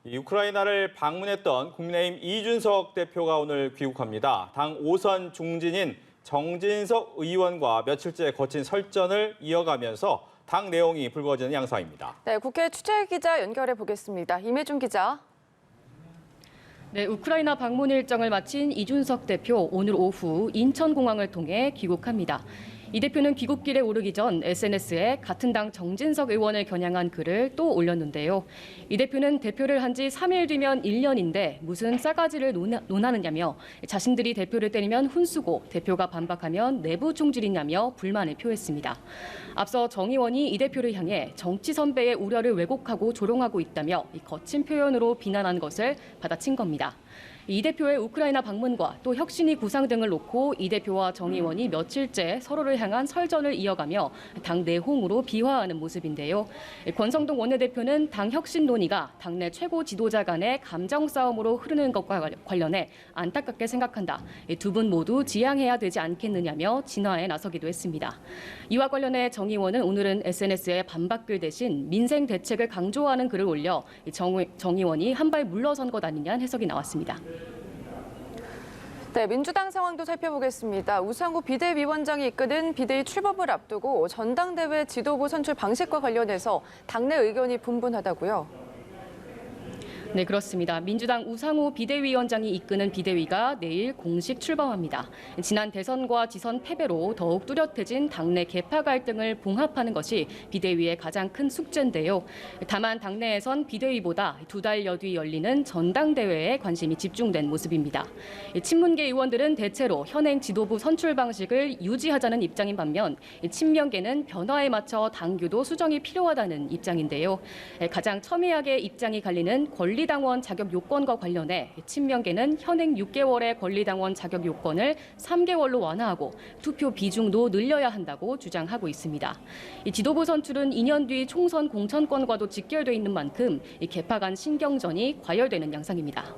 이 우크라이나를 방문했던 국민의힘 이준석 대표가 오늘 귀국합니다. 당 5선 중진인 정진석 의원과 며칠째 거친 설전을 이어가면서 당 내용이 불거지는 양상입니다. 네, 국회 취재 기자 연결해 보겠습니다. 임혜준 기자. 네, 우크라이나 방문 일정을 마친 이준석 대표 오늘 오후 인천공항을 통해 귀국합니다. 이 대표는 귀국길에 오르기 전 SNS에 같은 당 정진석 의원을 겨냥한 글을 또 올렸는데요. 이 대표는 대표를 한 지 3일 뒤면 1년인데 무슨 싸가지를 논하느냐며 자신들이 대표를 때리면 훈수고 대표가 반박하면 내부 총질이냐며 불만을 표했습니다. 앞서 정 의원이 이 대표를 향해 정치 선배의 우려를 왜곡하고 조롱하고 있다며 거친 표현으로 비난한 것을 받아친 겁니다. 이 대표의 우크라이나 방문과 또 혁신이 구상 등을 놓고 이 대표와 정 의원이 며칠째 서로를 향한 설전을 이어가며 당 내홍으로 비화하는 모습인데요. 권성동 원내대표는 당 혁신 논의가 당내 최고 지도자 간의 감정 싸움으로 흐르는 것과 관련해 안타깝게 생각한다. 두 분 모두 지양해야 되지 않겠느냐며 진화에 나서기도 했습니다. 이와 관련해 정 의원은 오늘은 SNS에 반박글 대신 민생 대책을 강조하는 글을 올려 정 의원이 한 발 물러선 것 아니냐는 해석이 나왔습니다. 네, 민주당 상황도 살펴보겠습니다. 우상호 비대위원장이 이끄는 비대위 출범을 앞두고 전당대회 지도부 선출 방식과 관련해서 당내 의견이 분분하다고요. 네, 그렇습니다. 민주당 우상호 비대위원장이 이끄는 비대위가 내일 공식 출범합니다. 지난 대선과 지선 패배로 더욱 뚜렷해진 당내 계파 갈등을 봉합하는 것이 비대위의 가장 큰 숙제인데요. 다만 당내에선 비대위보다 두 달여 뒤 열리는 전당대회에 관심이 집중된 모습입니다. 친문계 의원들은 대체로 현행 지도부 선출 방식을 유지하자는 입장인 반면 친명계는 변화에 맞춰 당규도 수정이 필요하다는 입장인데요. 가장 첨예하게 입장이 갈리는 권리당원 자격 요건과 관련해 친명계는 현행 6개월의 권리당원 자격 요건을 3개월로 완화하고 투표 비중도 늘려야 한다고 주장하고 있습니다. 이 지도부 선출은 2년 뒤 총선 공천권과도 직결돼 있는 만큼 이 계파 간 신경전이 과열되는 양상입니다.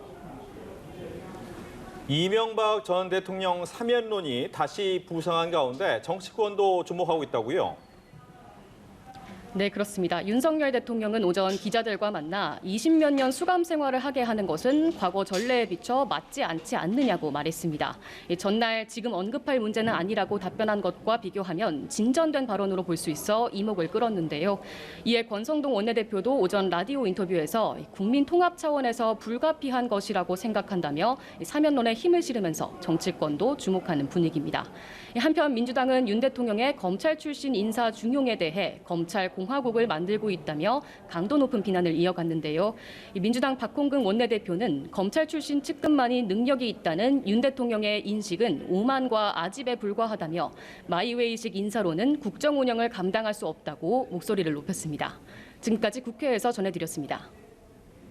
이명박 전 대통령 사면론이 다시 부상한 가운데 정치권도 주목하고 있다고요? 네, 그렇습니다. 윤석열 대통령은 오전 기자들과 만나 20몇 년 수감 생활을 하게 하는 것은 과거 전례에 비춰 맞지 않지 않느냐고 말했습니다. 전날 지금 언급할 문제는 아니라고 답변한 것과 비교하면 진전된 발언으로 볼 수 있어 이목을 끌었는데요. 이에 권성동 원내대표도 오전 라디오 인터뷰에서 국민 통합 차원에서 불가피한 것이라고 생각한다며 사면론에 힘을 실으면서 정치권도 주목하는 분위기입니다. 한편 민주당은 윤 대통령의 검찰 출신 인사 중용에 대해 검찰 공화국을 만들고 있다며 강도 높은 비난을 이어갔는데요. 민주당 박홍근 원내대표는 검찰 출신 측근만이 능력이 있다는 윤 대통령의 인식은 오만과 아집에 불과하다며 마이웨이식 인사로는 국정 운영을 감당할 수 없다고 목소리를 높였습니다. 지금까지 국회에서 전해드렸습니다.